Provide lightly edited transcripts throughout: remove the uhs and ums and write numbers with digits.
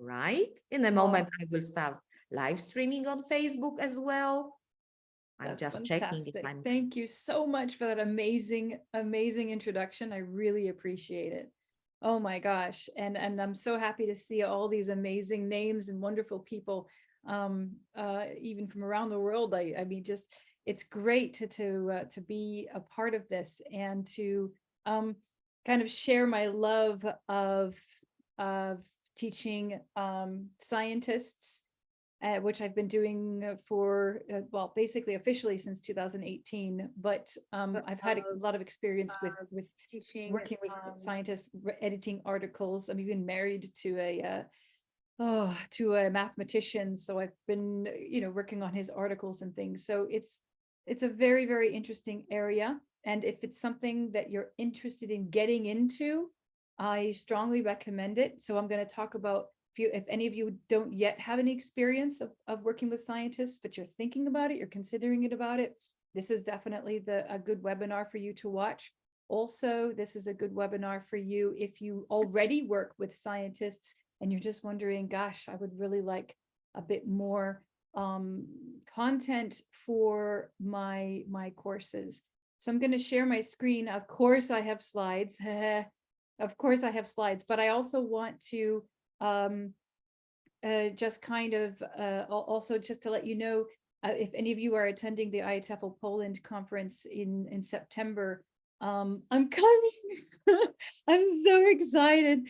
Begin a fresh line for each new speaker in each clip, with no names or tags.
right? In a moment, I will start live streaming on Facebook as well. I'm just checking if I'm.
Thank you so much for that amazing introduction. I really appreciate it. Oh my gosh. And I'm so happy to see all these amazing names and wonderful people, even from around the world. I mean, just, it's great to be a part of this and to kind of share my love of teaching scientists, which I've been doing for, well, basically officially since 2018, but I've had a lot of experience with teaching, working with scientists, editing articles. I'm even married to a mathematician, so I've been, working on his articles and things. So it's a very, very interesting area. And if it's something that you're interested in getting into, I strongly recommend it. So I'm going to talk about, if any of you don't yet have any experience of working with scientists, but you're thinking about it, you're considering it about it, this is definitely a good webinar for you to watch. Also, this is a good webinar for you if you already work with scientists and you're just wondering, gosh, I would really like a bit more content for my courses. So I'm going to share my screen. Of course, I have slides. Of course, I have slides, but I also want to just kind of also just to let you know, if any of you are attending the IATEFL Poland Conference in September, I'm coming. I'm so excited.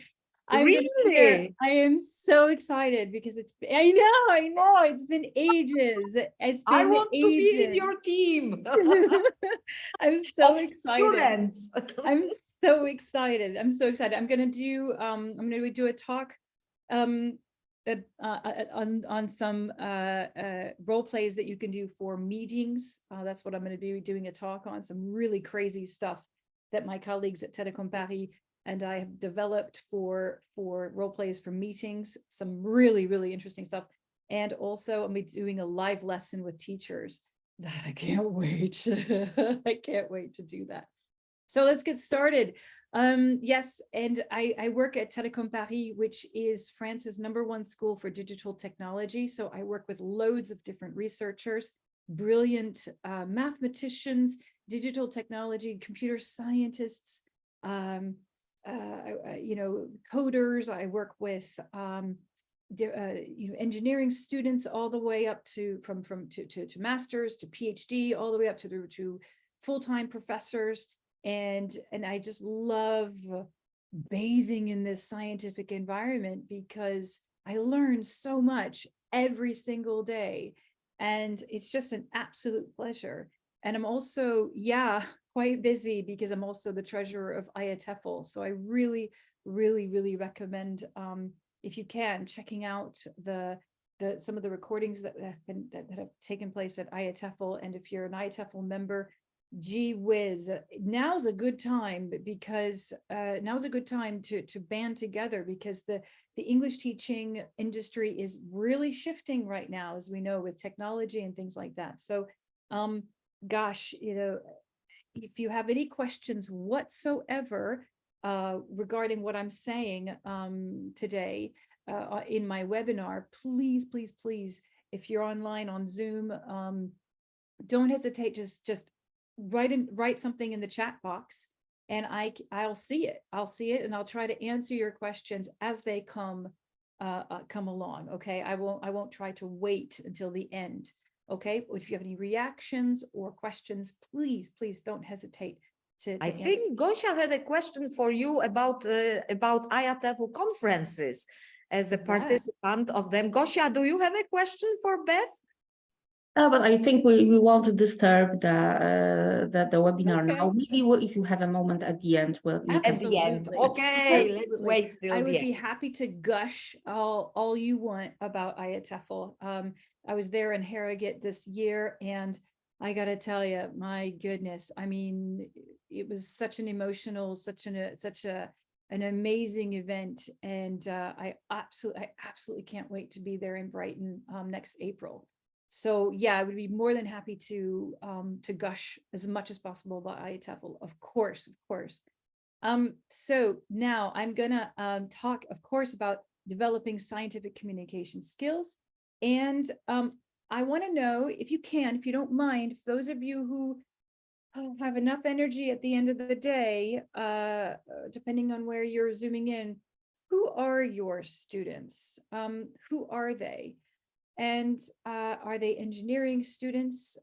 Really?
I am so excited because I know, it's been ages.
I want to be in your team.
I'm so excited.
Students.
I'm so excited. I'm so excited. I'm gonna do a talk on some role plays that you can do for meetings. That's what I'm going to be doing a talk on, some really crazy stuff that my colleagues at Télécom Paris and I have developed for role plays for meetings, some really, really interesting stuff. And also I'm doing a live lesson with teachers that I can't wait. I can't wait to do that. So let's get started. Yes, and I work at Télécom Paris, which is France's #1 school for digital technology. So I work with loads of different researchers, brilliant mathematicians, digital technology, computer scientists, coders. I work with engineering students all the way up to to masters, to PhD, all the way up to full-time professors. And I just love bathing in this scientific environment because I learn so much every single day. And it's just an absolute pleasure. And I'm also, quite busy because I'm also the treasurer of IATEFL. So I really, really, really recommend, if you can, checking out some of the recordings that have taken place at IATEFL. And if you're an IATEFL member, gee whiz, now's a good time because now's a good time to band together, because the English teaching industry is really shifting right now, as we know, with technology and things like that. So gosh, if you have any questions whatsoever regarding what I'm saying today in my webinar, please, please, please, if you're online on Zoom, don't hesitate, just write something in the chat box, and I'll see it. And I'll try to answer your questions as they come along. Okay, I won't try to wait until the end. Okay, if you have any reactions or questions, please don't hesitate to
I think Gosia had a question for you about IATEFL conferences as a participant of them. Gosia, do you have a question for Beth?
But I think we won't disturb the webinar now. Maybe if you have a moment at the end,
at the end. Okay, let's wait till the end.
I would be happy to gush all you want about IATEFL. I was there in Harrogate this year, and I got to tell you, my goodness, I mean, it was such an emotional, such an amazing event, and I absolutely can't wait to be there in Brighton next April. So yeah, I would be more than happy to gush as much as possible about IATEFL, of course. So now I'm gonna talk, of course, about developing scientific communication skills. And I want to know, if you can, if you don't mind, those of you who have enough energy at the end of the day, depending on where you're zooming in, who are your students? Who are they? And are they engineering students?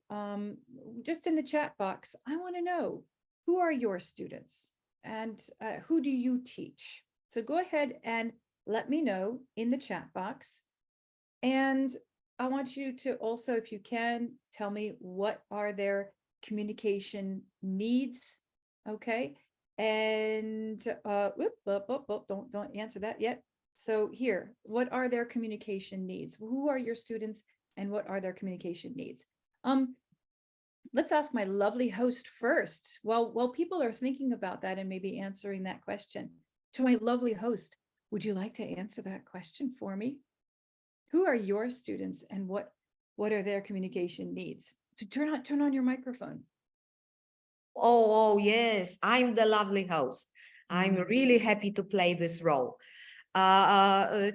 Just in the chat box, I want to know, who are your students and who do you teach? So go ahead and let me know in the chat box. And I want you to also, if you can, tell me what are their communication needs, okay? And don't answer that yet. So here, what are their communication needs? Who are your students and what are their communication needs? Let's ask my lovely host first. While people are thinking about that and maybe answering that question, to my lovely host, would you like to answer that question for me? Who are your students and what are their communication needs? So turn on your microphone.
Oh, yes, I'm the lovely host. I'm really happy to play this role. I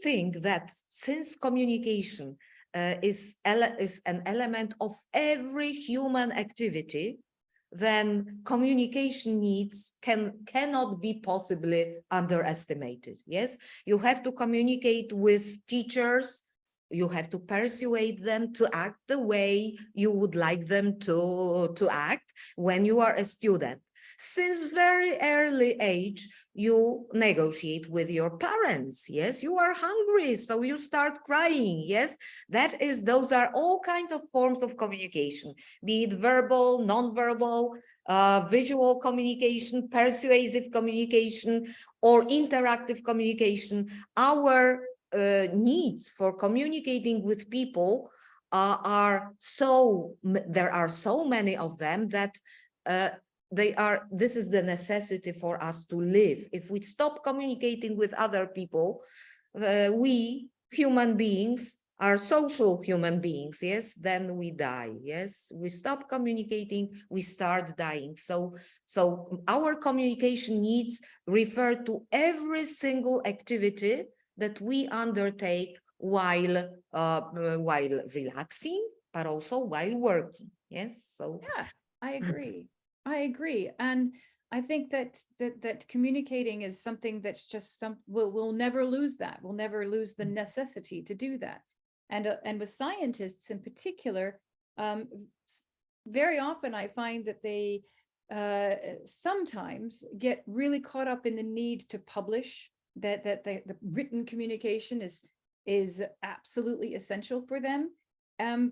think that since communication is an element of every human activity, then communication needs cannot be possibly underestimated. Yes, you have to communicate with teachers. You have to persuade them to act the way you would like them to act when you are a student. Since very early age, you negotiate with your parents. Yes, you are hungry, so you start crying. Yes, those are all kinds of forms of communication, be it verbal, non-verbal, visual communication, persuasive communication, or interactive communication. Our needs for communicating with people there are so many of them that this is the necessity for us to live. If we stop communicating with other people, we human beings are social human beings, yes, then we die. Yes, we stop communicating, we start dying. So our communication needs refer to every single activity that we undertake while relaxing, but also while working. Yes, so
yeah, I agree. And I think that communicating is something that's just we'll never lose that. We'll never lose the necessity to do that. And with scientists in particular, very often I find that they sometimes get really caught up in the need to publish, that the written communication is absolutely essential for them.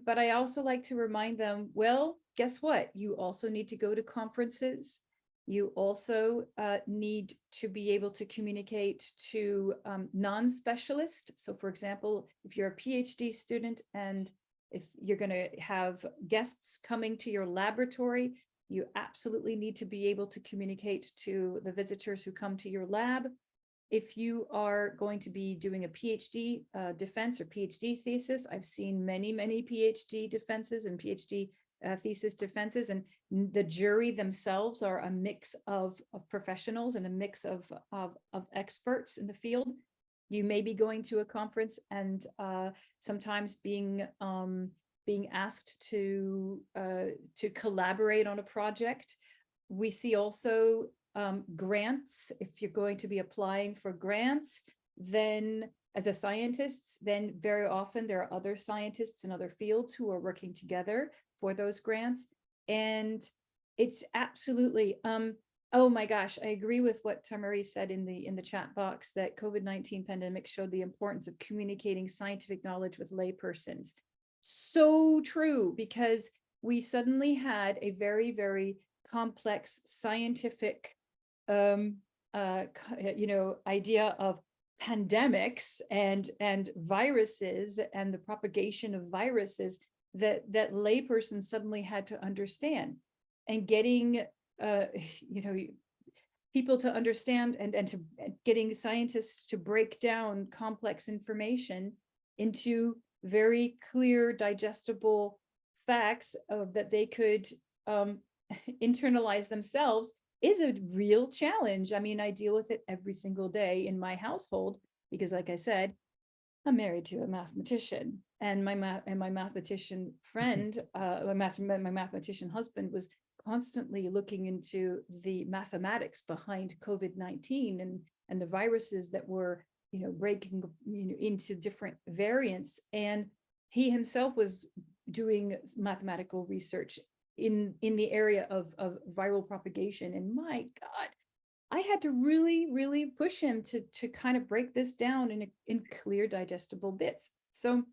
But I also like to remind them, well, guess what? You also need to go to conferences. You also need to be able to communicate to non-specialists. So for example, if you're a PhD student and if you're going to have guests coming to your laboratory, you absolutely need to be able to communicate to the visitors who come to your lab. If you are going to be doing a PhD defense or PhD thesis, I've seen many PhD defenses and PhD thesis defenses, and the jury themselves are a mix of professionals and a mix of experts in the field. You may be going to a conference and sometimes being asked to collaborate on a project. We see also grants. If you're going to be applying for grants, then as a scientist, then very often there are other scientists in other fields who are working together for those grants. And it's absolutely, oh my gosh, I agree with what Tamari said in the chat box, that COVID-19 pandemic showed the importance of communicating scientific knowledge with laypersons. So true, because we suddenly had a very, very complex scientific idea of pandemics and viruses and the propagation of viruses that laypersons suddenly had to understand, and getting people to understand and to getting scientists to break down complex information into very clear, digestible facts that they could internalize themselves is a real challenge. I mean, I deal with it every single day in my household because like I said, I'm married to a mathematician, and my mathematician friend, my mathematician husband was constantly looking into the mathematics behind COVID-19 and the viruses that were, breaking, into different variants. And he himself was doing mathematical research in the area of viral propagation. And my God, I had to really, really push him to kind of break this down in clear, digestible bits. So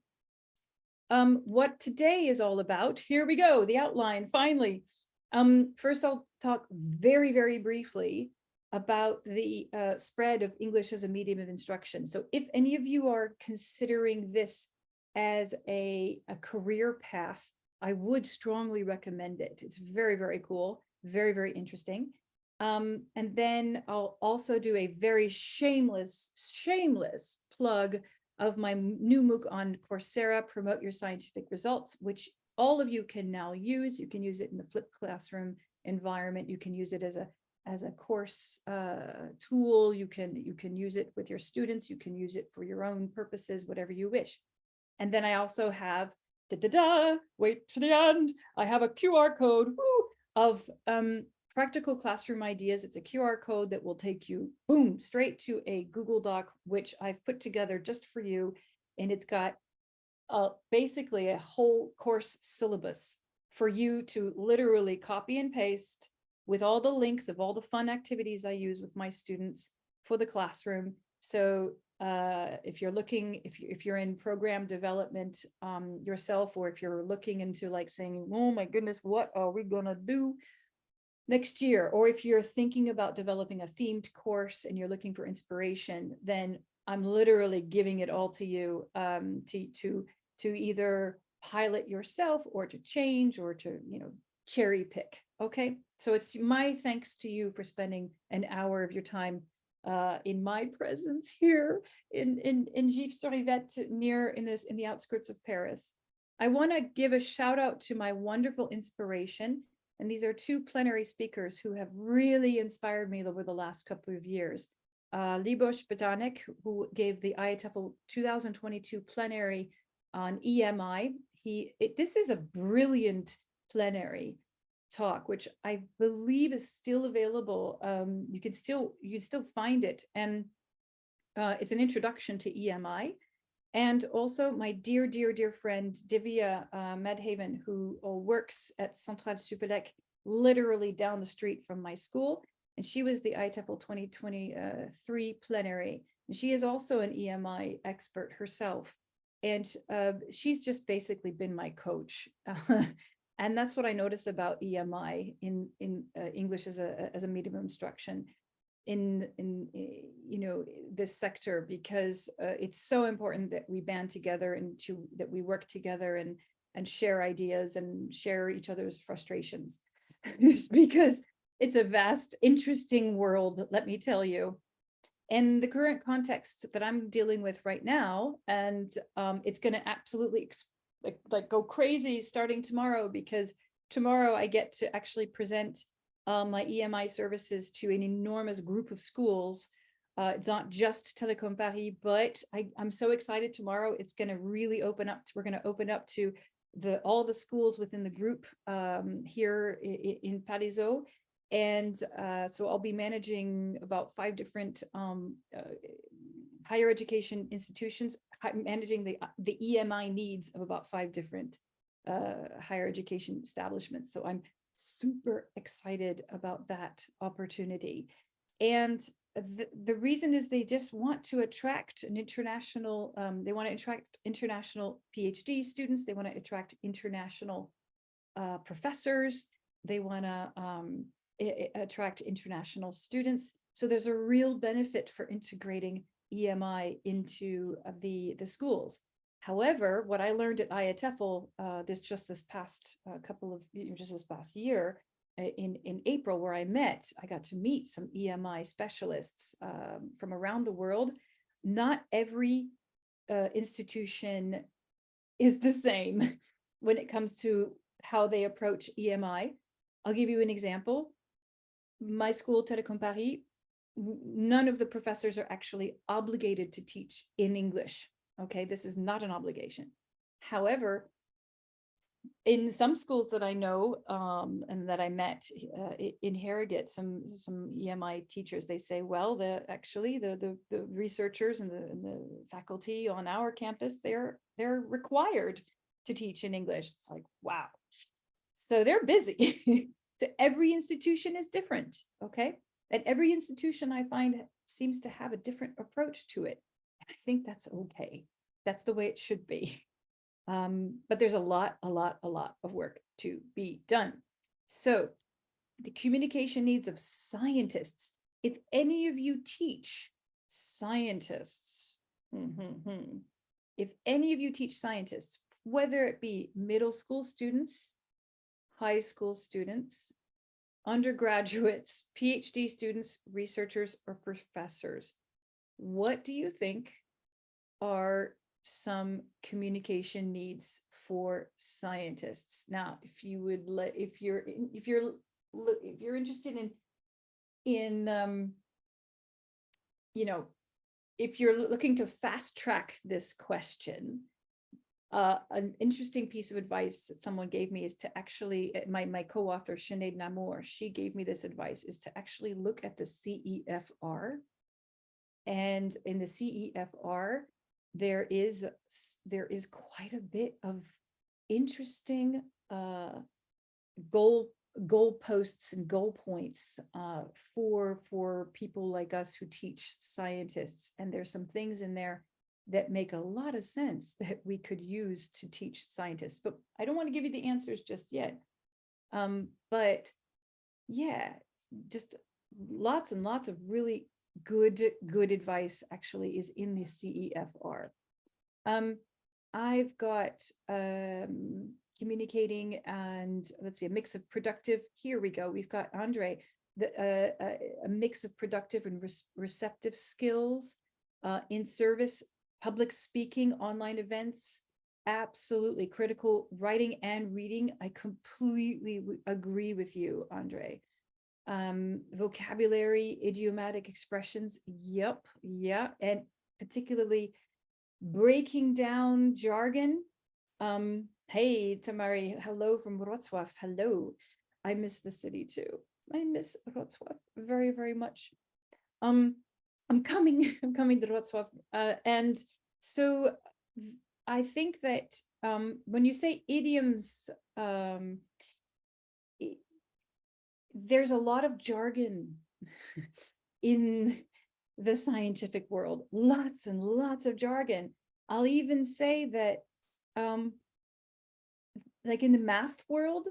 what today is all about, here we go, the outline, finally. First, I'll talk very, very briefly about the spread of English as a medium of instruction. So if any of you are considering this as a career path, I would strongly recommend it. It's very, very cool, very, very interesting. And then I'll also do a very shameless plug of my new MOOC on Coursera, Promote Your Scientific Results, which all of you can now use. You can use it in the flipped classroom environment. You can use it as a course tool. You can use it with your students. You can use it for your own purposes, whatever you wish. And then I also have, wait for the end, I have a QR code of practical classroom ideas. It's a QR code that will take you, boom, straight to a Google Doc, which I've put together just for you. And it's got basically a whole course syllabus for you to literally copy and paste, with all the links of all the fun activities I use with my students for the classroom. So if you're looking, if you're in program development yourself, or if you're looking into like saying, oh my goodness, what are we gonna do next year? Or if you're thinking about developing a themed course and you're looking for inspiration, then I'm literally giving it all to you to either pilot yourself or to change or to, cherry pick. Okay, so it's my thanks to you for spending an hour of your time in my presence here in Gif-sur-Yvette, in the outskirts of Paris. I want to give a shout out to my wonderful inspiration. And these are two plenary speakers who have really inspired me over the last couple of years. Libos Betanek, who gave the IATEFL 2022 plenary on EMI. This is a brilliant plenary talk, which I believe is still available. You can still find it. And it's an introduction to EMI. And also my dear, dear, dear friend, Divya Medhaven, who works at Centrale Supélec, literally down the street from my school. And she was the IATEFL 2023 plenary. And she is also an EMI expert herself. And she's just basically been my coach. And that's what I notice about EMI in English as a medium of instruction in this sector, because it's so important that we band together and that we work together and share ideas and share each other's frustrations, because it's a vast, interesting world, let me tell you. And the current context that I'm dealing with right now, and it's going to absolutely like go crazy starting tomorrow, because tomorrow I get to actually present my EMI services to an enormous group of schools. It's not just Télécom Paris, but I'm so excited tomorrow. It's going to really open up. We're going to open up to all the schools within the group here in Palaiseau. And so I'll be managing about 5 different higher education institutions, managing the EMI needs of about 5 different higher education establishments. So I'm super excited about that opportunity. And the reason is they just want to attract an international, they want to attract international PhD students. They want to attract international professors. They want to attract international students. So there's a real benefit for integrating EMI into the schools. However, what I learned at IATEFL this past year in April, where I got to meet some EMI specialists from around the world. Not every institution is the same when it comes to how they approach EMI. I'll give you an example. My school, Télécom Paris, none of the professors are actually obligated to teach in English. Okay, this is not an obligation. However, in some schools that I know and that I met in Harrogate, some EMI teachers, they say, well, the researchers and the faculty on our campus, they're required to teach in English. It's like, wow. So they're busy. So every institution is different, okay? And every institution I find seems to have a different approach to it. And I think that's okay. That's the way it should be. But there's a lot of work to be done. So the communication needs of scientists. If any of you teach scientists, if any of you teach scientists, whether it be middle school students, high school students, undergraduates, PhD students, researchers, or professors, what do you think are some communication needs for scientists? Now, if you're interested in you know, if you're looking to fast track this question, an interesting piece of advice that someone gave me is to actually, my co-author Sinead Namour, she gave me this advice, is to actually look at the CEFR. And in the CEFR, there is quite a bit of interesting goalposts and goal points for people like us who teach scientists. And there's some things in there that make a lot of sense that we could use to teach scientists. But I don't want to give you the answers just yet. But yeah, just lots and lots of really good advice actually is in the CEFR. I've got communicating and let's see, a mix of productive. Here we go. We've got Andre, a mix of productive and receptive skills in service, public speaking, online events, absolutely critical. Writing and reading, I completely agree with you, Andre. Vocabulary, idiomatic expressions, yep, yeah, and particularly breaking down jargon. Hey, Tamari, hello from Wrocław, hello. I miss the city too. I miss Wrocław very, very much. I'm coming to Wrocław, and so I think that when you say idioms, there's a lot of jargon in the scientific world, lots and lots of jargon. I'll even say that, like in the math world,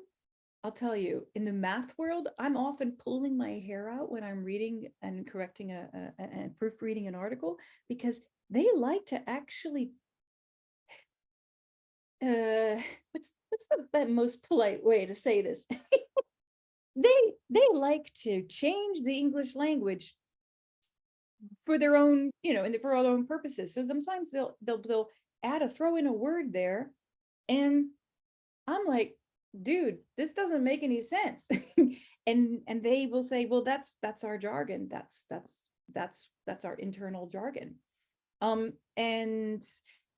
I'll tell you, in the math world, I'm often pulling my hair out when I'm reading and correcting and proofreading an article, because they like to actually, what's the most polite way to say this? They like to change the English language for their own, and for their own purposes. So sometimes they'll throw in a word there, and I'm like, dude, this doesn't make any sense. and they will say, well, that's our jargon. That's our internal jargon. And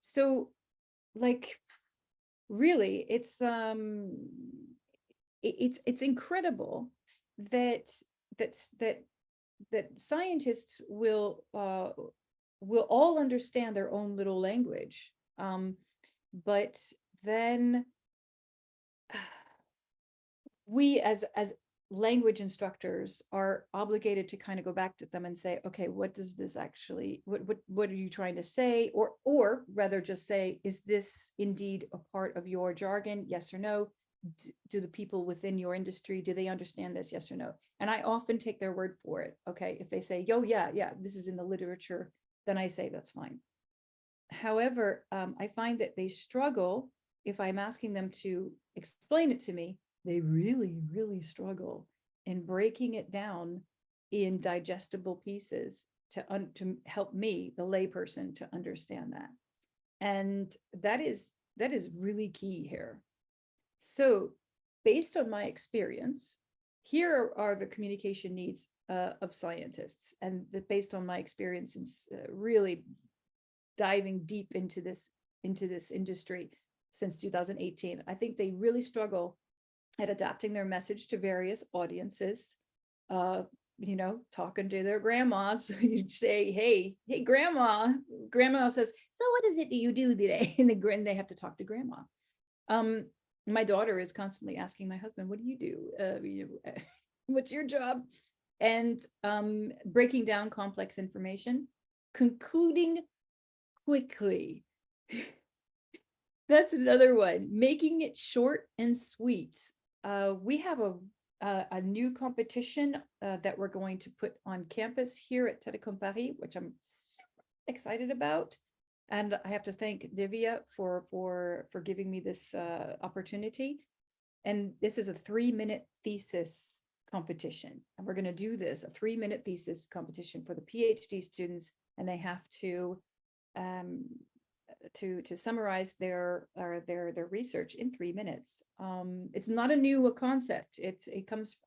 so, like, really, it's incredible that scientists will all understand their own little language, but then we as language instructors are obligated to kind of go back to them and say, okay, what does this actually, what are you trying to say? Or rather just say, is this indeed a part of your jargon? Yes or no? Do the people within your industry, do they understand this? Yes or no? And I often take their word for it. Okay, if they say, yo, yeah, this is in the literature, then I say that's fine. However, I find that they struggle if I'm asking them to explain it to me. They really, really struggle in breaking it down in digestible pieces to help me, the layperson, to understand that. And that is really key here. So based on my experience, here are the communication needs of scientists, and based on my experience in really diving deep into this industry since 2018, I think they really struggle at adapting their message to various audiences. You know, talking to their grandmas, you'd say, hey, grandma. Grandma says, so what is it that you do today? And they have to talk to grandma. My daughter is constantly asking my husband, what do you do? What's your job? And breaking down complex information, concluding quickly. That's another one, making it short and sweet. We have a new competition that we're going to put on campus here at Télécom Paris, which I'm super excited about. And I have to thank Divya for giving me this opportunity. And this is a 3-minute thesis competition. And we're going to do this, a 3-minute thesis competition for the PhD students, and they have to summarize their research in 3 minutes. It's not a new concept. It comes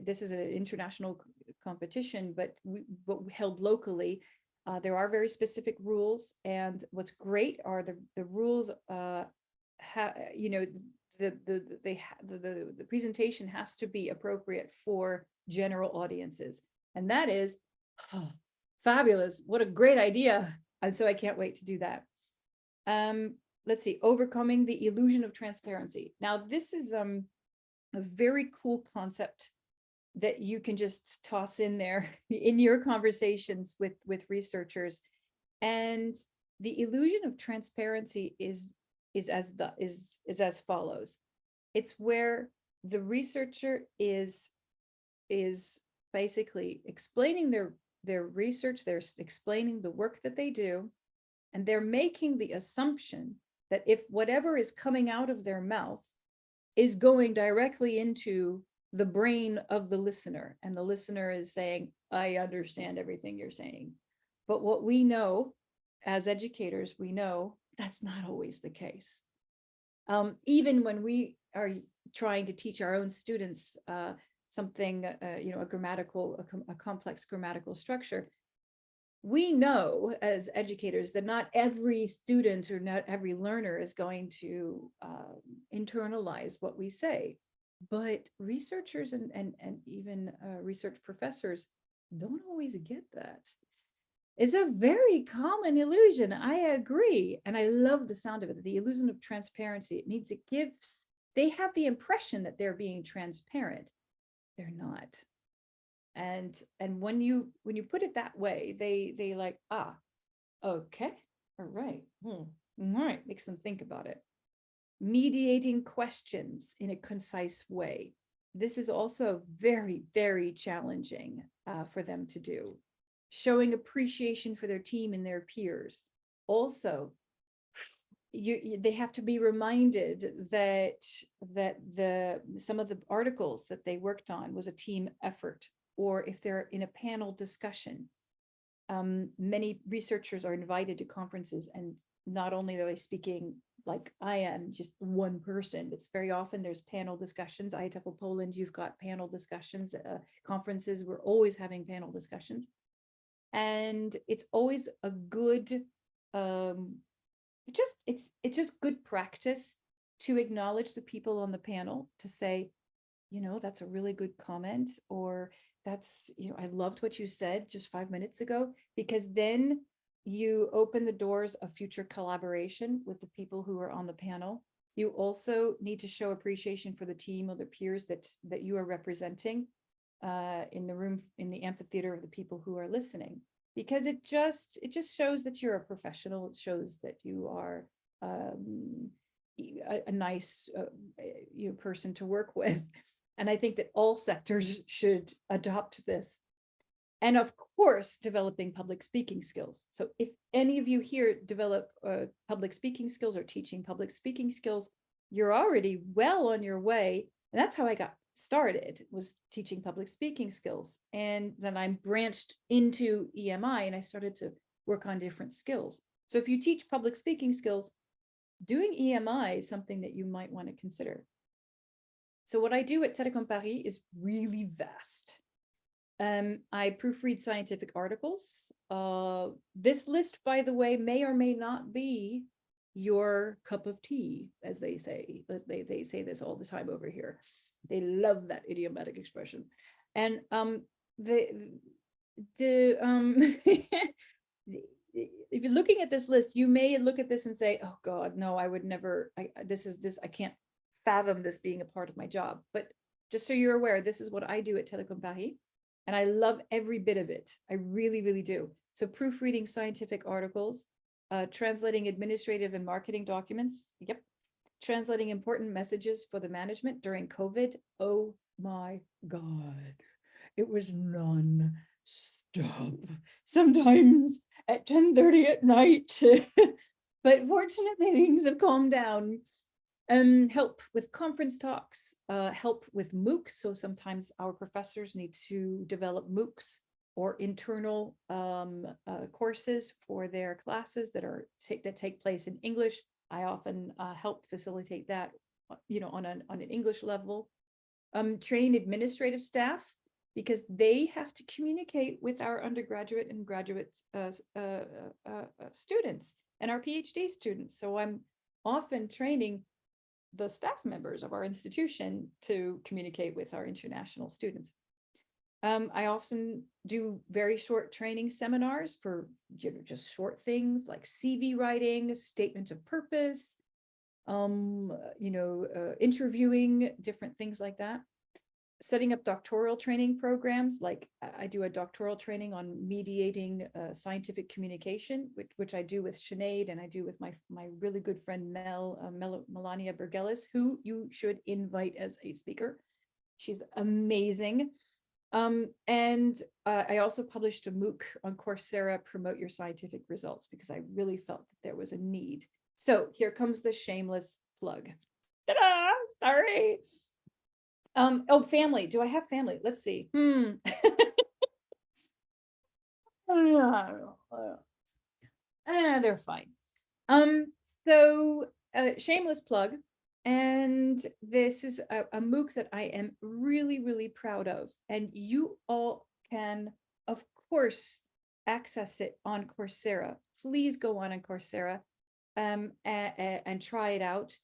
this is an international competition, but held locally. There are very specific rules, and what's great are the rules. You know, the presentation has to be appropriate for general audiences, and that is fabulous. What a great idea! And so I can't wait to do that. Let's see, overcoming the illusion of transparency. Now, this is a very cool concept that you can just toss in there in your conversations with researchers. And the illusion of transparency is as follows. It's where the researcher is basically explaining their research, they're explaining the work that they do, and they're making the assumption that if whatever is coming out of their mouth is going directly into the brain of the listener, and the listener is saying, I understand everything you're saying. But what we know as educators, we know that's not always the case. Even when we are trying to teach our own students something, you know, a complex grammatical structure, we know as educators that not every student or not every learner is going to internalize what we say. But researchers and even research professors don't always get that. It's a very common illusion. I agree. And I love the sound of it. The illusion of transparency. It means they have the impression that they're being transparent. They're not. And when you put it that way, they like, okay, all right. All right, makes them think about it. Mediating questions in a concise way. This is also very, very challenging for them to do. Showing appreciation for their team and their peers. Also, they have to be reminded that some of the articles that they worked on was a team effort, or if they're in a panel discussion. Many researchers are invited to conferences, and not only are they speaking like I am, just one person. It's very often there's panel discussions. IATEFL Poland, you've got panel discussions, conferences. We're always having panel discussions. And it's always a good, it's just good practice to acknowledge the people on the panel, to say, you know, that's a really good comment, or that's, you know, I loved what you said just 5 minutes ago, because then you open the doors of future collaboration with the people who are on the panel. You also need to show appreciation for the team or the peers that you are representing in the room, in the amphitheater of the people who are listening, because it just shows that you're a professional. It shows that you are a nice person to work with. And I think that all sectors should adopt this. And of course, developing public speaking skills. So if any of you here develop public speaking skills or teaching public speaking skills, you're already well on your way. And that's how I got started, was teaching public speaking skills. And then I branched into EMI and I started to work on different skills. So if you teach public speaking skills, doing EMI is something that you might want to consider. So what I do at Télécom Paris is really vast. I proofread scientific articles. This list, by the way, may or may not be your cup of tea, as they say. They say this all the time over here. They love that idiomatic expression. And if you're looking at this list, you may look at this and say, oh God, no, I would never, I can't fathom this being a part of my job. But just so you're aware, this is what I do at Télécom Paris. And I love every bit of it. I really, really do. So proofreading scientific articles, translating administrative and marketing documents. Yep. Translating important messages for the management during COVID. Oh my God. It was non-stop. Sometimes at 10:30 at night. But fortunately, things have calmed down. Help with conference talks, help with MOOCs. So sometimes our professors need to develop MOOCs or internal courses for their classes that take place in English. I often help facilitate that, on an English level. Train administrative staff, because they have to communicate with our undergraduate and graduate students and our PhD students. So I'm often training the staff members of our institution to communicate with our international students. I often do very short training seminars for just short things like CV writing, statement of purpose, interviewing, different things like that. Setting up doctoral training programs, like I do a doctoral training on mediating scientific communication, which I do with Sinead, and I do with my really good friend Melania Bergelis, who you should invite as a speaker. She's amazing. And I also published a MOOC on Coursera, Promote Your Scientific Results, because I really felt that there was a need. So here comes the shameless plug. Ta-da! Sorry. Oh, family. Do I have family? Let's see. They're fine. So shameless plug. And this is a MOOC that I am really, really proud of. And you all can, of course, access it on Coursera. Please go on Coursera and try it out.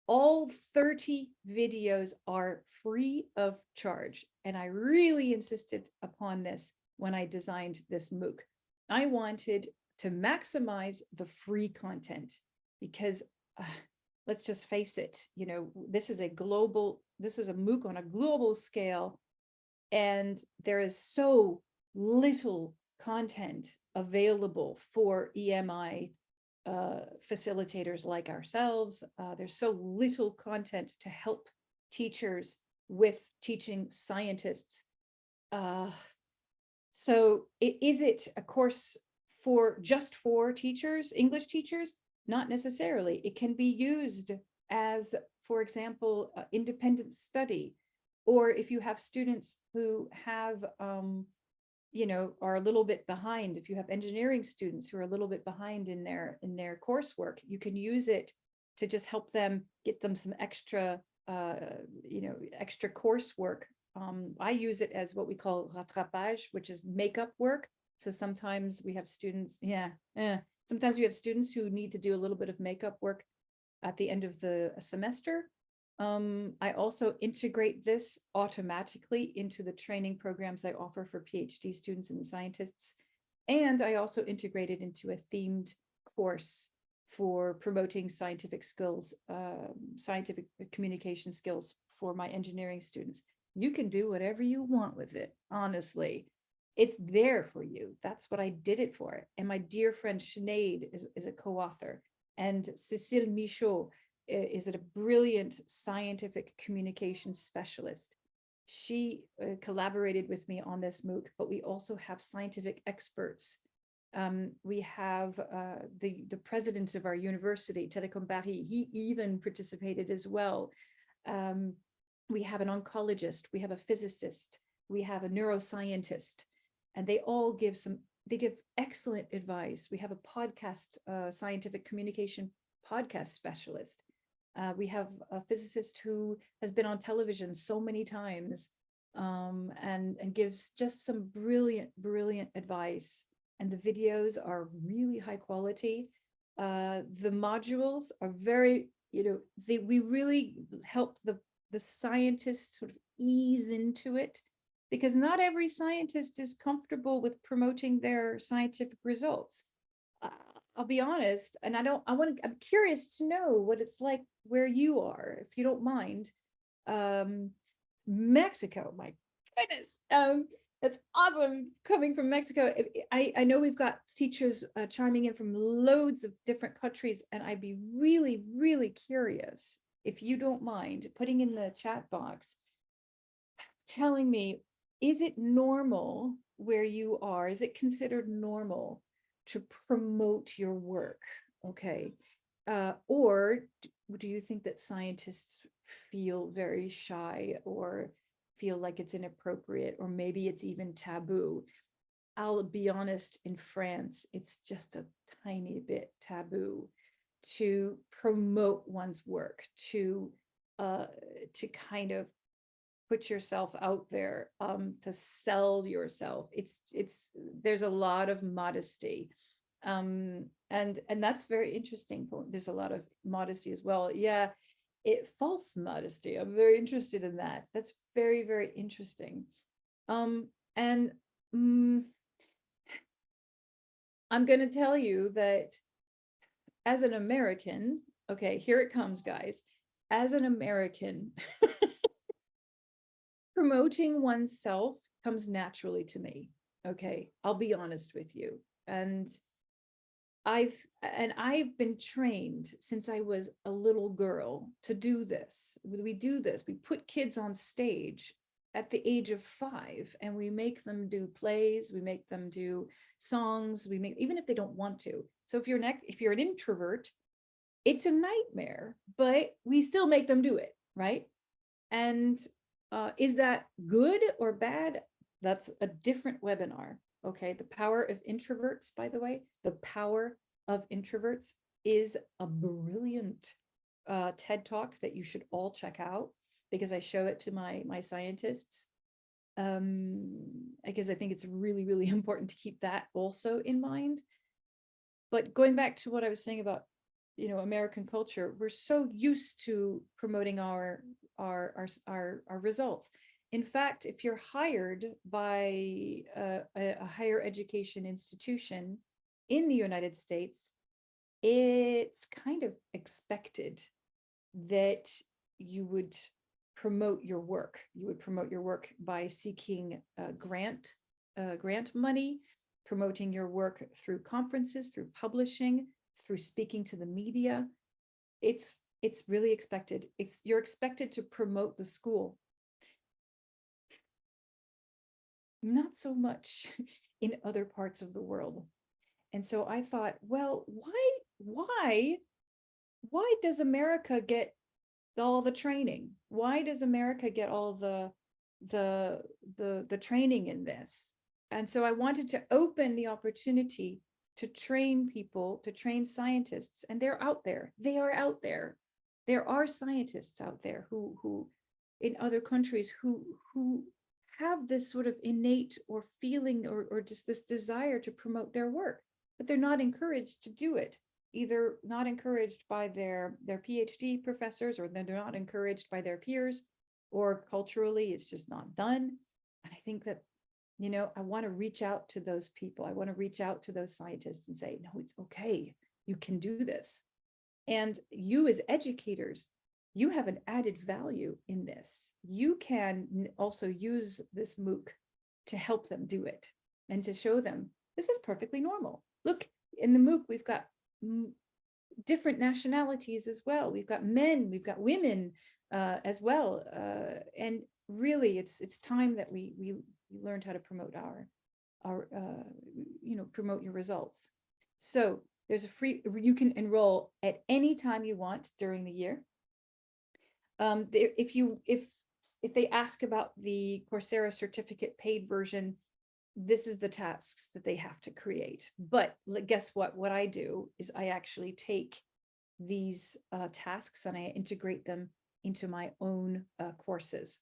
All 30 videos are free of charge. And I really insisted upon this when I designed this MOOC. I wanted to maximize the free content because let's just face it, this is a MOOC on a global scale, and there is so little content available for EMI facilitators like ourselves. There's so little content to help teachers with teaching scientists. So is it a course just for teachers, English teachers? Not necessarily. It can be used as, for example, independent study, or if you have students who have are a little bit behind. If you have engineering students who are a little bit behind in their coursework, you can use it to just help them, get them some extra, extra coursework. I use it as what we call rattrapage, which is makeup work. So sometimes we have students, sometimes we have students who need to do a little bit of makeup work at the end of the semester. I also integrate this automatically into the training programs I offer for PhD students and scientists. And I also integrate it into a themed course for promoting scientific skills, scientific communication skills for my engineering students. You can do whatever you want with it, honestly. It's there for you. That's what I did it for. And my dear friend Sinead is a co-author, and Cécile Michaud is a brilliant scientific communication specialist. She collaborated with me on this MOOC, but we also have scientific experts. We have the president of our university, Télécom Paris. He even participated as well. We have an oncologist, we have a physicist, we have a neuroscientist, and they all give excellent advice. We have a podcast, scientific communication podcast specialist. We have a physicist who has been on television so many times. and gives just some brilliant advice. And the videos are really high quality. The modules are very, we really help the scientists sort of ease into it, because not every scientist is comfortable with promoting their scientific results. I'll be honest, and I'm curious to know what it's like where you are, if you don't mind. Mexico, my goodness. That's awesome coming from Mexico. I know we've got teachers chiming in from loads of different countries, and I'd be really curious, if you don't mind, putting in the chat box, telling me, is it normal where you are? Is it considered normal to promote your work? Okay. Or do you think that scientists feel very shy, or feel like it's inappropriate, or maybe it's even taboo? I'll be honest, in France, it's just a tiny bit taboo to promote one's work, to kind of put yourself out there, to sell yourself. There's a lot of modesty. And that's very interesting. There's a lot of modesty as well. Yeah, false modesty. I'm very interested in that. That's very interesting. I'm going to tell you that as an American, okay, here it comes, guys. As an American, promoting oneself comes naturally to me. Okay, I'll be honest with you. And I've been trained since I was a little girl to do this. We do this. We put kids on stage at the age of 5, and we make them do plays. We make them do songs. Even if they don't want to. So if you're an introvert, it's a nightmare, but we still make them do it, right? And is that good or bad? That's a different webinar. Okay, the power of introverts, by the way, the power of introverts is a brilliant TED Talk that you should all check out, because I show it to my scientists, because I think it's really important to keep that also in mind. But going back to what I was saying about, American culture, we're so used to promoting our results. In fact, if you're hired by a higher education institution in the United States, it's kind of expected that you would promote your work. You would promote your work by seeking grant money, promoting your work through conferences, through publishing, through speaking to the media. It's really expected. You're expected to promote the school. Not so much in other parts of the world. And so I thought, well, why does America get all the training? Why does America get all the training in this? And so I wanted to open the opportunity to train people, to train scientists, and they're out there. They are out there. There are scientists out there who in other countries who have this sort of innate or feeling or just this desire to promote their work, but they're not encouraged to do it. Either not encouraged by their PhD professors, or they're not encouraged by their peers, or culturally it's just not done. And I think that, I want to reach out to those people. I want to reach out to those scientists and say, no, it's okay. You can do this. And you as educators, you have an added value in this. You can also use this MOOC to help them do it and to show them this is perfectly normal. Look, in the MOOC, we've got different nationalities as well. We've got men, we've got women as well. And really, it's time that we learned how to promote promote your results. So there's you can enroll at any time you want during the year. If they ask about the Coursera certificate paid version, this is the tasks that they have to create. But guess what? What I do is I actually take these tasks and I integrate them into my own courses.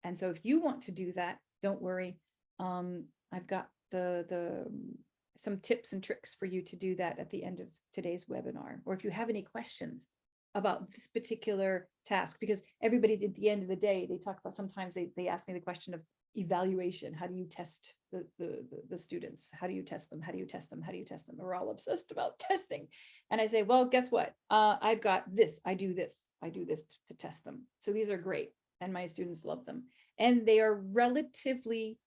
And so if you want to do that, don't worry. I've got some tips and tricks for you to do that at the end of today's webinar. Or if you have any questions about this particular task, because everybody at the end of the day, they talk about, sometimes they ask me the question of evaluation. How do you test the students? How do you test them? How do you test them? How do you test them? We're all obsessed about testing. And I say, well, guess what? I've got this, I do this to test them. So these are great. And my students love them. And they are relatively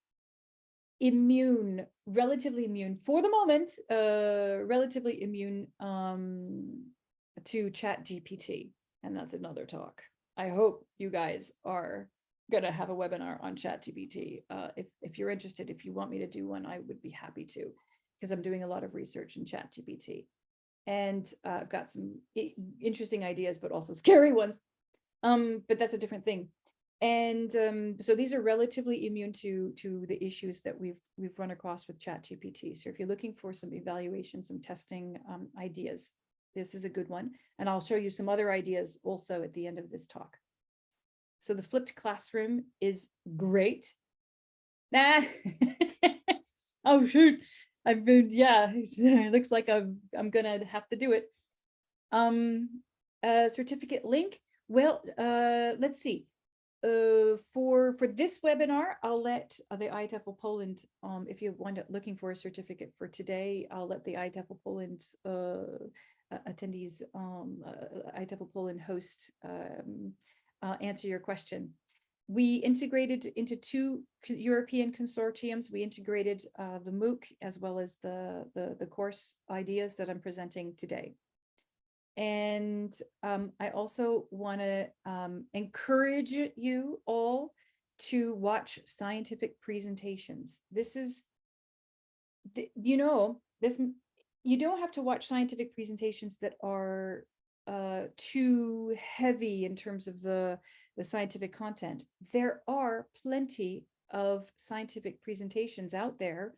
immune for the moment, relatively immune to ChatGPT. And that's another talk. I hope you guys are gonna have a webinar on ChatGPT. If you're interested, if you want me to do one, I would be happy to, because I'm doing a lot of research in ChatGPT. And I've got some interesting ideas, but also scary ones. But that's a different thing. And so these are relatively immune to the issues that we've run across with ChatGPT. So if you're looking for some evaluation, some testing ideas, this is a good one. And I'll show you some other ideas also at the end of this talk. So the flipped classroom is great. Oh shoot, I've been, yeah, it looks like I'm gonna have to do it. Certificate link. Well, let's see. For this webinar, I'll let the IATEFL Poland, if you wind up looking for a certificate for today, I'll let the IATEFL Poland attendees, IATEFL Poland host answer your question. We integrated into 2 European consortiums. We integrated the MOOC as well as the course ideas that I'm presenting today. And I also want to encourage you all to watch scientific presentations. This is, you know, you don't have to watch scientific presentations that are too heavy in terms of the scientific content. There are plenty of scientific presentations out there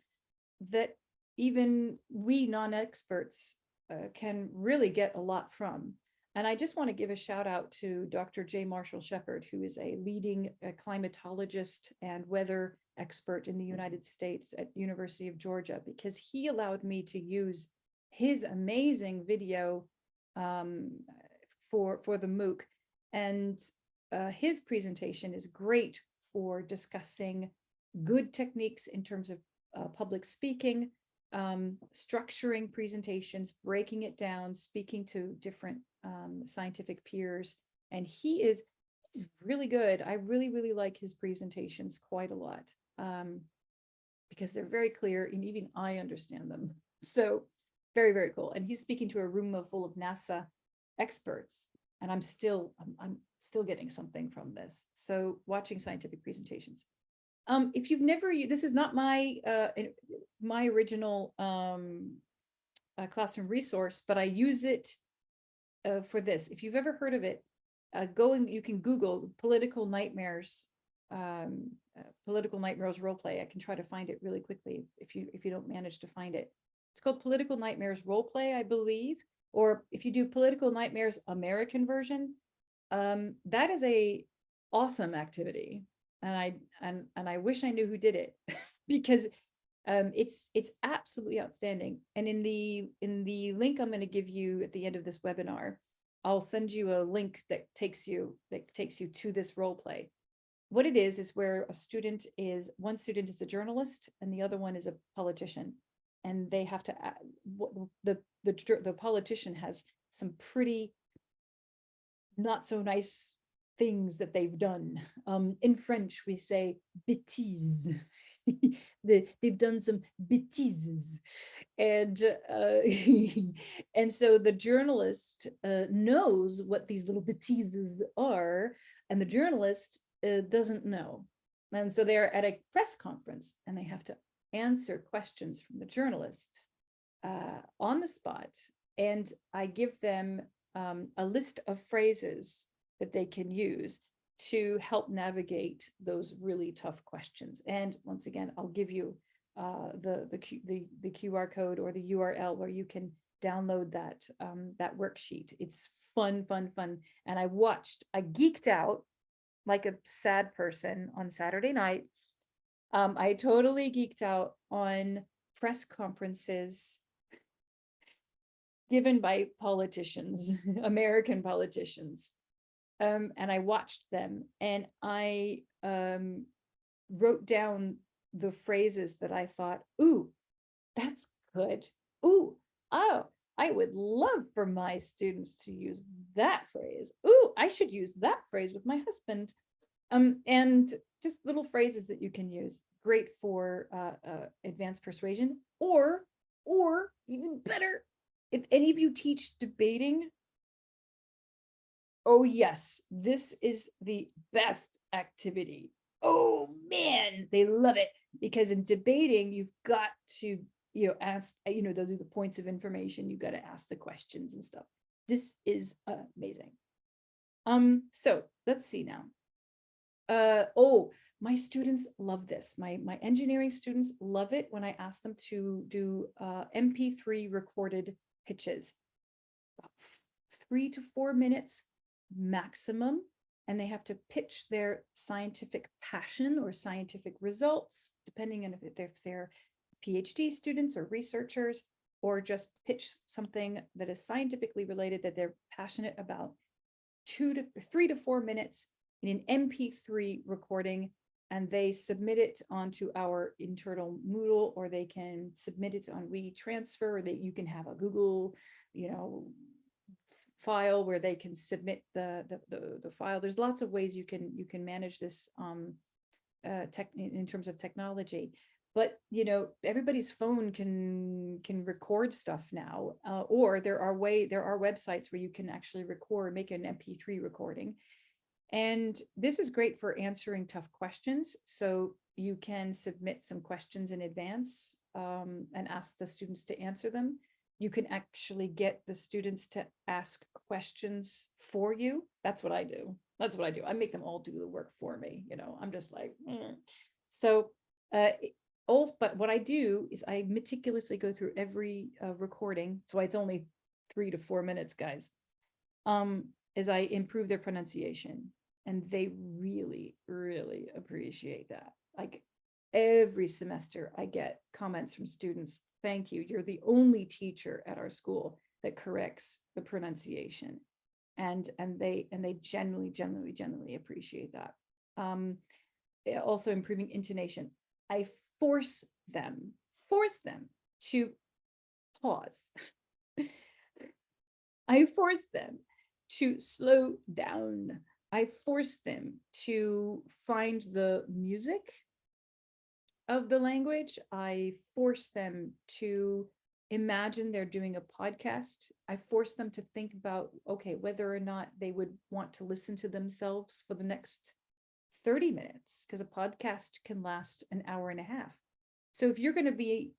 that even we non-experts can really get a lot from. And I just want to give a shout out to Dr. J. Marshall Shepard, who is a leading climatologist and weather expert in the United States at University of Georgia, because he allowed me to use his amazing video for the MOOC. And his presentation is great for discussing good techniques in terms of public speaking, structuring presentations, breaking it down, speaking to different scientific peers. And he's really good. I really like his presentations quite a lot, because they're very clear and even I understand them. So very cool. And he's speaking to a room full of NASA experts, and I'm still getting something from this. So watching scientific presentations. If you've never, this is not my original classroom resource, but I use it for this. If you've ever heard of it, you can Google political nightmares roleplay. I can try to find it really quickly if you don't manage to find it. It's called Political Nightmares Roleplay, I believe. Or if you do Political Nightmares American version, that is a awesome activity. And I wish I knew who did it, because it's absolutely outstanding. And in the link I'm going to give you at the end of this webinar, I'll send you a link that takes you to this role play. What it is where one student is a journalist and the other one is a politician, and they have to the politician has some pretty not so nice things that they've done. In French, we say bêtises. They've done some bêtises. And and so the journalist knows what these little bêtises are, and the journalist doesn't know. And so they're at a press conference and they have to answer questions from the journalist on the spot. And I give them a list of phrases that they can use to help navigate those really tough questions. And once again, I'll give you the QR code or the URL where you can download that worksheet. It's fun. And I geeked out like a sad person on Saturday night. I totally geeked out on press conferences given by politicians, American politicians. And I watched them, and I wrote down the phrases that I thought, ooh, that's good. Ooh, oh, I would love for my students to use that phrase. Ooh, I should use that phrase with my husband. And just little phrases that you can use. Great for advanced persuasion, or even better, if any of you teach debating, oh yes, this is the best activity. Oh man, they love it, because in debating, you've got to, ask, they'll do the points of information. You've got to ask the questions and stuff. This is amazing. So let's see now. Oh, my students love this. My engineering students love it when I ask them to do MP3 recorded pitches. 3 to 4 minutes maximum, and they have to pitch their scientific passion or scientific results, depending on if they're PhD students or researchers, or just pitch something that is scientifically related that they're passionate about. 3 to 4 minutes in an MP3 recording, and they submit it onto our internal Moodle, or they can submit it on WeTransfer, or that you can have a Google, file where they can submit the file. There's lots of ways you can manage this in terms of technology. But everybody's phone can record stuff now, or there are websites where you can actually make an MP3 recording. And this is great for answering tough questions. So you can submit some questions in advance and ask the students to answer them. You can actually get the students to ask questions for you. That's what I do. I make them all do the work for me. I'm just like, So but what I do is I meticulously go through every recording. So it's only 3 to 4 minutes, guys. Is I improve their pronunciation, and they really, really appreciate that. Like every semester I get comments from students. Thank you. You're the only teacher at our school that corrects the pronunciation. And they genuinely appreciate that. Also improving intonation. I force them to pause. I force them to slow down. I force them to find the music of the language. I force them to imagine they're doing a podcast. I force them to think about, okay, whether or not they would want to listen to themselves for the next 30 minutes, because a podcast can last an hour and a half. So if you're going to be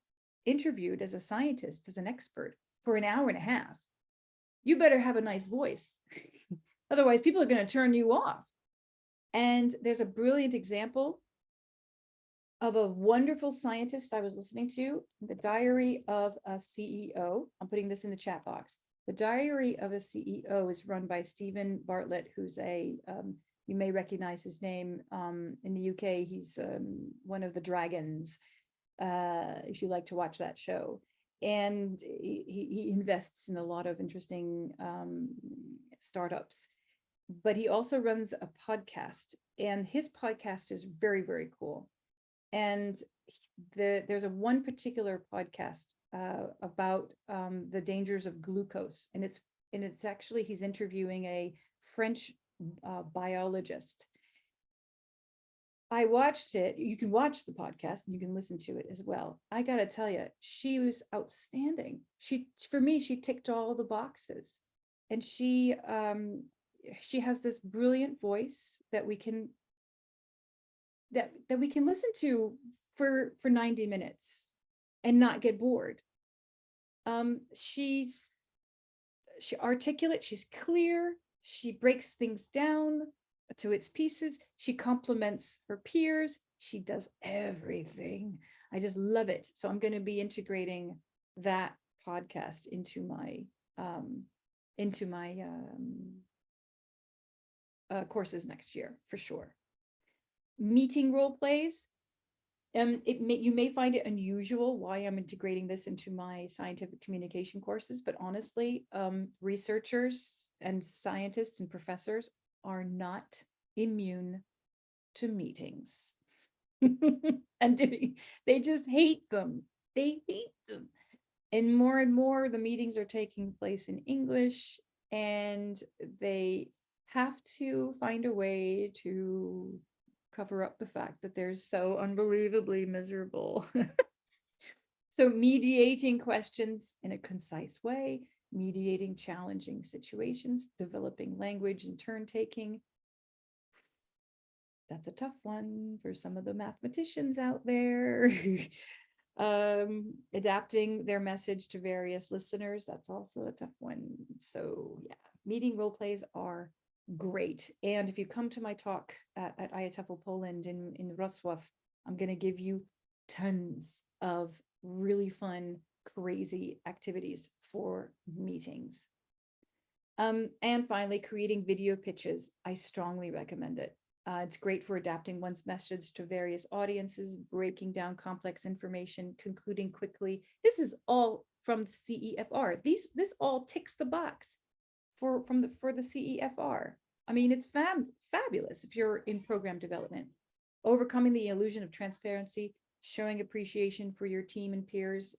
interviewed as a scientist, as an expert for an hour and a half, you better have a nice voice. Otherwise, people are going to turn you off. And there's a brilliant example of a wonderful scientist I was listening to, The Diary of a CEO. I'm putting this in the chat box. The Diary of a CEO is run by Stephen Bartlett, who's you may recognize his name in the UK. He's one of the dragons, if you like to watch that show. And he invests in a lot of interesting startups. But he also runs a podcast, and his podcast is very, very cool. And there's one particular podcast about the dangers of glucose, and it's actually, he's interviewing a French biologist. I watched it. You can watch the podcast and you can listen to it as well. I gotta tell you, she was outstanding. For me, she ticked all the boxes, and she has this brilliant voice that we can listen to for 90 minutes and not get bored. She's articulate, she's clear, she breaks things down to its pieces, she compliments her peers, she does everything. I just love it. So I'm going to be integrating that podcast into my courses next year, for sure. Meeting role plays. You may find it unusual why I'm integrating this into my scientific communication courses, but honestly, researchers and scientists and professors are not immune to meetings. And they just hate them. They hate them. And more, the meetings are taking place in English, and they have to find a way to cover up the fact that they're so unbelievably miserable. So mediating questions in a concise way, mediating challenging situations, developing language and turn taking. That's a tough one for some of the mathematicians out there. Adapting their message to various listeners, that's also a tough one. So yeah, meeting role plays are great. And if you come to my talk at IATEFL Poland in Wrocław, I'm going to give you tons of really fun, crazy activities for meetings. And finally, creating video pitches. I strongly recommend it. It's great for adapting one's message to various audiences, breaking down complex information, concluding quickly. This is all from CEFR. This all ticks the box for the CEFR. I mean, it's fabulous if you're in program development. Overcoming the illusion of transparency, showing appreciation for your team and peers.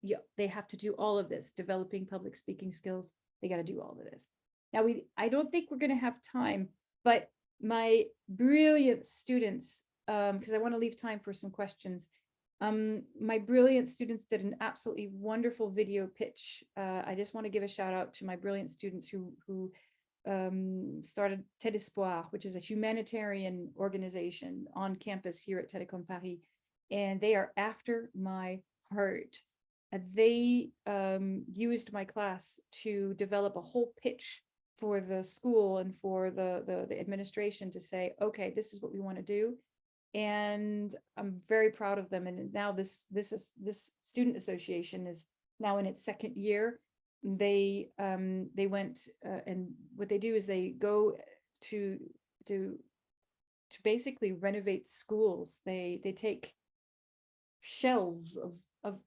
Yeah, they have to do all of this. Developing public speaking skills. They got to do all of this. Now, I don't think we're going to have time, but my brilliant students, because I want to leave time for some questions. My brilliant students did an absolutely wonderful video pitch. I just want to give a shout out to my brilliant students who started TESOL, which is a humanitarian organization on campus here at Télécom Paris, and they are after my heart. They used my class to develop a whole pitch for the school and for the administration to say, okay, this is what we want to do. And I'm very proud of them. And now this student association is now in its second year. They went and what they do is they go to basically renovate schools. They take shelves of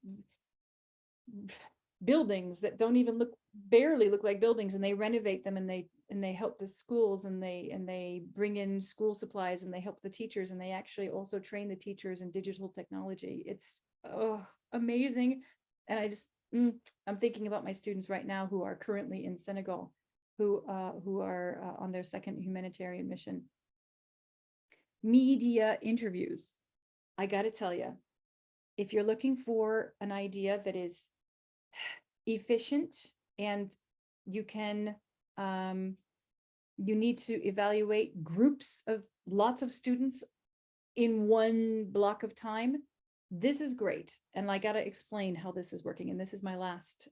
buildings that don't even barely look like buildings, and they renovate them, and they help the schools, and they bring in school supplies, and they help the teachers, and they actually also train the teachers in digital technology. It's amazing. And I'm thinking about my students right now who are currently in Senegal, who are on their second humanitarian mission. Media interviews. I got to tell you, if you're looking for an idea that is efficient and you can, you need to evaluate groups of lots of students in one block of time, this is great. And I got to explain how this is working. And this is my last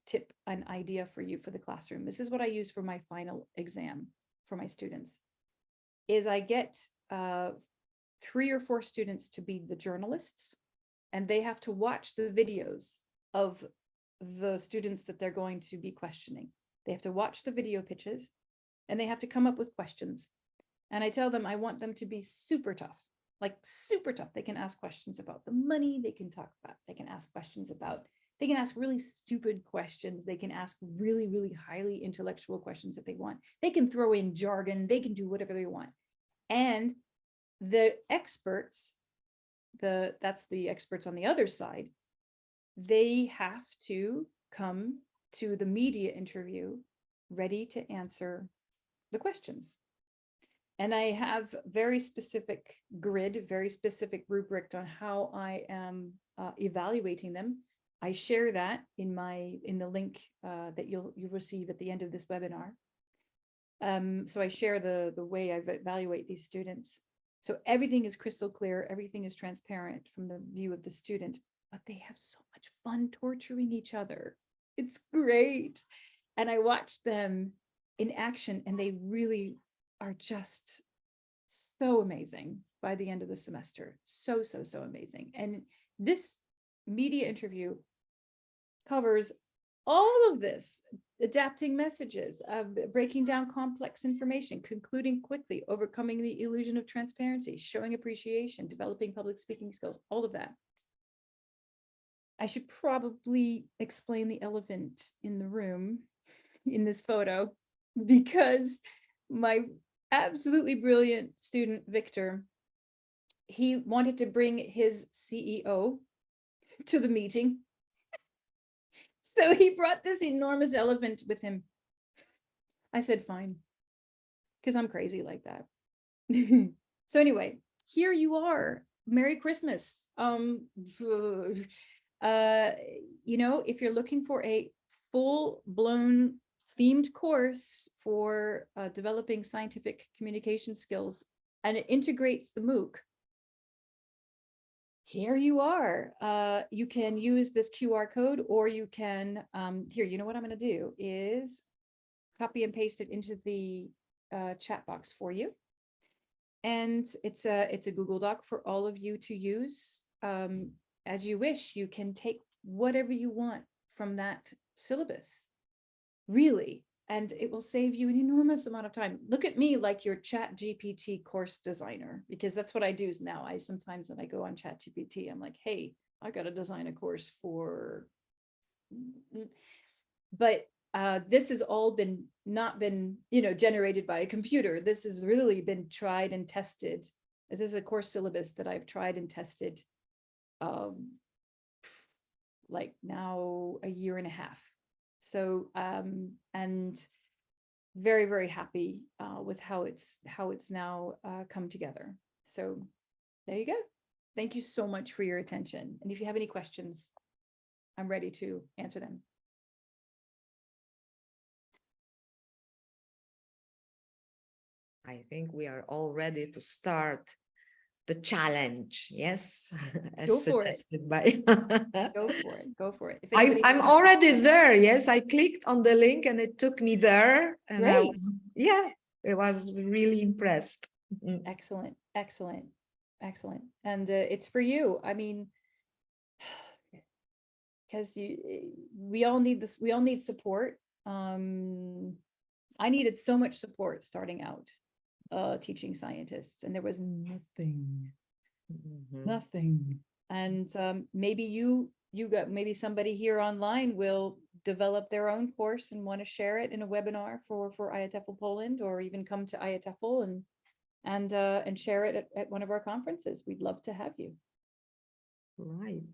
tip and idea for you for the classroom. This is what I use for my final exam for my students, is I get 3 or 4 students to be the journalists, and they have to watch the videos of the students that they're going to be questioning. They have to watch the video pitches, and they have to come up with questions. And I tell them I want them to be super tough, like super tough. They can ask questions about the money. They can ask questions about, they can ask really stupid questions. They can ask really, really highly intellectual questions if they want. They can throw in jargon. They can do whatever they want. And the experts, that's the experts on the other side, they have to come to the media interview ready to answer the questions. And I have very specific grid, very specific rubric on how I am evaluating them. I share that in the link that you'll receive at the end of this webinar. So I share the way I evaluate these students. So everything is crystal clear, everything is transparent from the view of the student, but they have so much fun torturing each other. It's great. And I watch them in action, and they really are just so amazing by the end of the semester. So amazing. And this media interview covers all of this, adapting messages, breaking down complex information, concluding quickly, overcoming the illusion of transparency, showing appreciation, developing public speaking skills, all of that. I should probably explain the elephant in the room in this photo, because my absolutely brilliant student, Victor, he wanted to bring his CEO to the meeting. So he brought this enormous elephant with him. I said, fine, because I'm crazy like that. So anyway, here you are. Merry Christmas. You know, if you're looking for a full-blown themed course for developing scientific communication skills, and it integrates the MOOC, here you are. You can use this QR code, or you can, here, you know what I'm going to do is copy and paste it into the chat box for you. And it's a Google Doc for all of you to use as you wish. You can take whatever you want from that syllabus, really, and it will save you an enormous amount of time. Look at me like your ChatGPT course designer, because that's what I do now. I sometimes, when I go on ChatGPT, I'm like, hey, I got to design a course for, but this has all not been, you know, generated by a computer. This has really been tried and tested. This is a course syllabus that I've tried and tested like now a year and a half. So and very, very happy with how it's now come together. So there you go. Thank you so much for your attention. And if you have any questions, I'm ready to answer them.
I think we are all ready to start the challenge. Yes, as
Go for it.
suggested by.
Go for it. Go for it. If
I'm
anybody-
already there. Yes, I clicked on the link and it took me there, and I
Great.
was, yeah, I was really impressed. Mm.
Excellent, excellent, excellent. And it's for you. I mean, because we all need this. We all need support. I needed so much support starting out teaching scientists, and there was nothing.
Mhm.
Nothing. And maybe you got, maybe somebody here online will develop their own course and want to share it in a webinar for IATEFL Poland, or even come to IATEFL and share it at one of our conferences. We'd love to have you.
Right.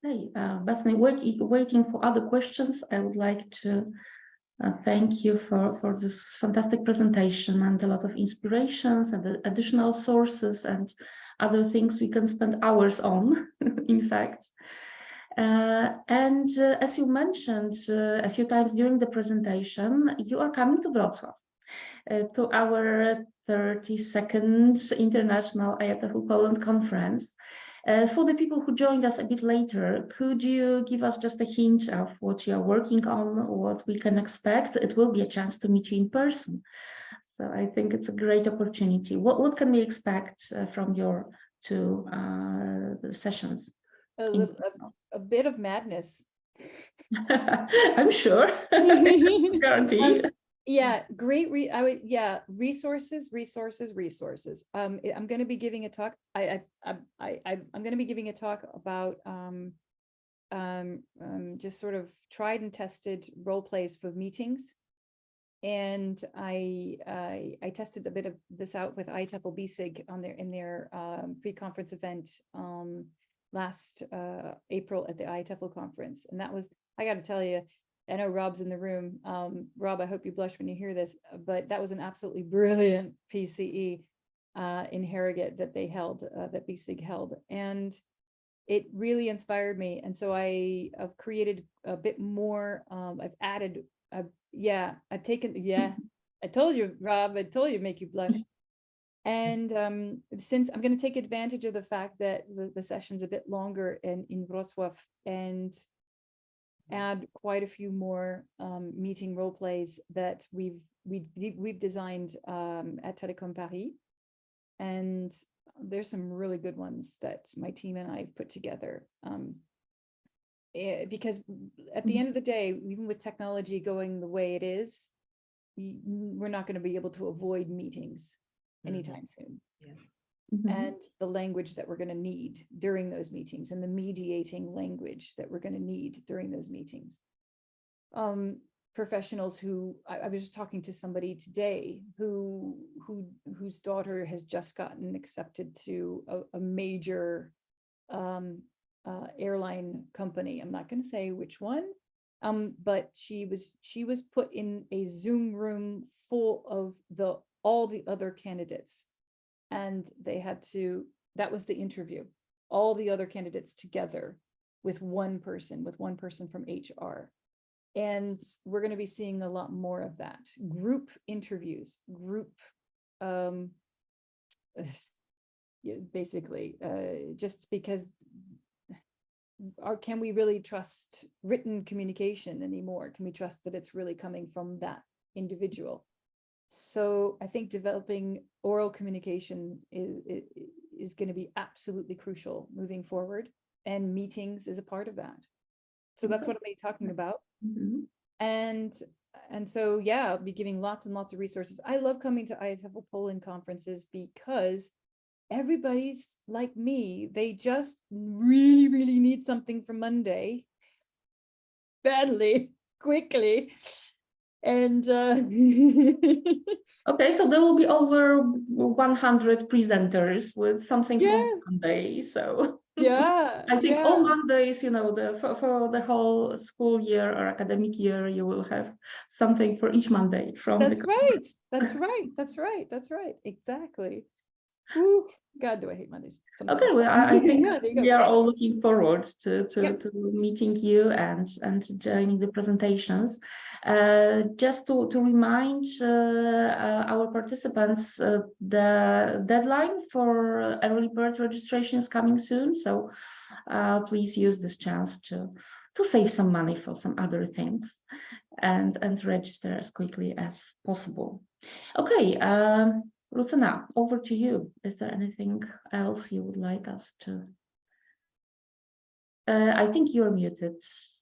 Hey, Bethany, waiting for other questions. I would like to thank you for this fantastic presentation and a lot of inspirations and the additional sources and other things we can spend hours on, in fact. As you mentioned a few times during the presentation, you are coming to Wrocław to our 32nd International IATEFL Poland Conference. For the people who joined us a bit later, could you give us just a hint of what you are working on, what we can expect? It will be a chance to meet you in person. So I think it's a great opportunity. What can we expect from your two sessions?
A bit of madness.
I'm sure. Guaranteed.
Yeah, great. Resources. I'm going to be giving a talk. I'm going to be giving a talk about just sort of tried and tested role plays for meetings. And I tested a bit of this out with IATEFL BESIG in their pre-conference event last April at the IATEFL conference. And that was, I got to tell you, I know Rob's in the room. Rob, I hope you blush when you hear this, but that was an absolutely brilliant PCE in Harrogate that they held, that BESIG held. And it really inspired me. And so I've created a bit more, I've added, I've taken, I told you, Rob, I told you, make you blush. And since I'm going to take advantage of the fact that the session's a bit longer in Wrocław, and add quite a few more meeting role plays that we've designed at Télécom Paris, and there's some really good ones that my team and I have put together. because at the end of the day, even with technology going the way it is, we're not going to be able to avoid meetings anytime soon. And the language that we're going to need during those meetings, and the mediating language that we're going to need during those meetings. Professionals who, I was just talking to somebody today whose daughter has just gotten accepted to a major airline company. I'm not going to say which one, but she was put in a Zoom room full of all the other candidates, and they had to, that was the interview, all the other candidates together with one person from HR. And we're going to be seeing a lot more of that. Group interviews, basically, just because can we really trust written communication anymore? Can we trust that it's really coming from that individual? So I think developing oral communication is going to be absolutely crucial moving forward, and meetings is a part of that. So that's what I'm going to be talking about. And so, yeah, I'll be giving lots and lots of resources. I love coming to IATEFL Poland conferences because everybody's like me. They just really, really need something for Monday badly, quickly. And
okay, so there will be over 100 presenters with something for Monday. So I think all Mondays, you know, for the whole school year or academic year, you will have something for each Monday from
That's right. That's right. Exactly. Ooh, God, do I hate Mondays sometimes.
Okay, well, I think we are all looking forward to meeting you and joining the presentations. Just to remind our participants, the deadline for early bird registration is coming soon, so please use this chance to save some money for some other things and register as quickly as possible. Okay. Lucyna, over to you. Is there anything else you would like us to? I think you're muted.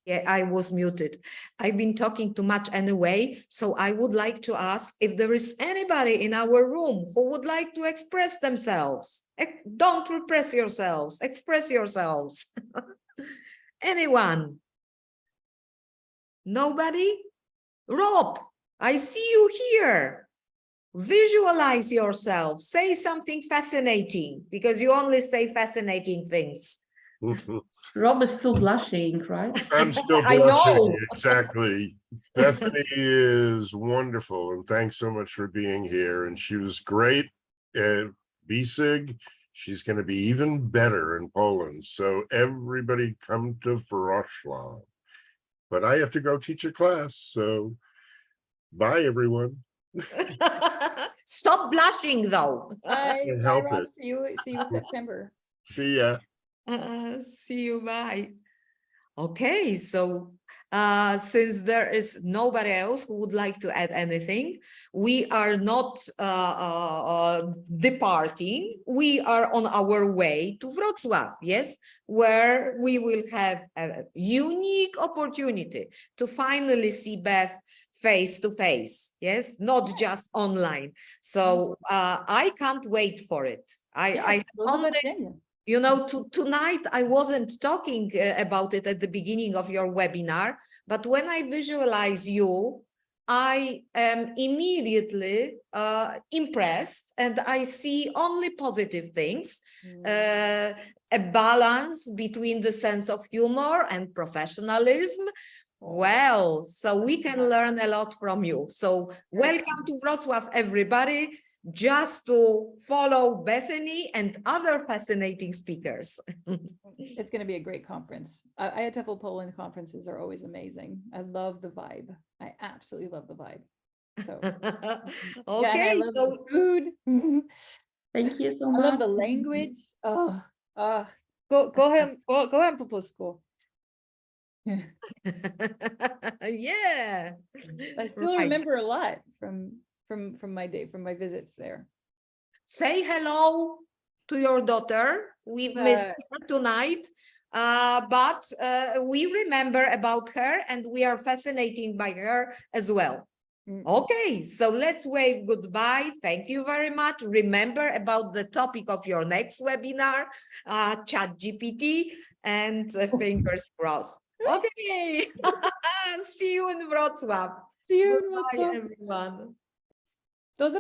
Yeah, I was muted. I've been talking too much anyway, so I would like to ask if there is anybody in our room who would like to express themselves. Don't repress yourselves, express yourselves. Anyone? Nobody? Rob, I see you here. Visualize yourself, say something fascinating, because you only say fascinating things.
Rob is still blushing, right?
I'm still
I
blushing,
know.
exactly. Bethany is wonderful, and thanks so much for being here. And she was great at BESIG. She's going to be even better in Poland. So everybody come to Wrocław. But I have to go teach a class, so bye, everyone.
Stop blushing, though.
Can't help it.
See you in September.
See ya.
See you. Bye. Okay, so since there is nobody else who would like to add anything, we are not departing. We are on our way to Wrocław, yes, where we will have a unique opportunity to finally see Beth face to face, yes, not just online. So I can't wait for it. I only, you know, tonight I wasn't talking about it at the beginning of your webinar, but when I visualize you, I am immediately impressed, and I see only positive things, a balance between the sense of humor and professionalism. Well, so we can learn a lot from you. So welcome to Wrocław, everybody, just to follow Bethany and other fascinating speakers.
It's going to be a great conference. IATEFL Poland conferences are always amazing. I love the vibe. I absolutely love the vibe. So,
okay,
yeah, I love the food.
Thank you so much.
I love the language. Go ahead po polsku.
Yeah,
I still remember a lot from my day, from my visits there.
Say hello to your daughter. We've missed her tonight. but we remember about her and we are fascinated by her as well. Okay, so let's wave goodbye. Thank you very much. Remember about the topic of your next webinar, ChatGPT, and fingers crossed. Okay, see you in Wrocław.
See you in
Goodbye,
Wrocław.
everyone.
Those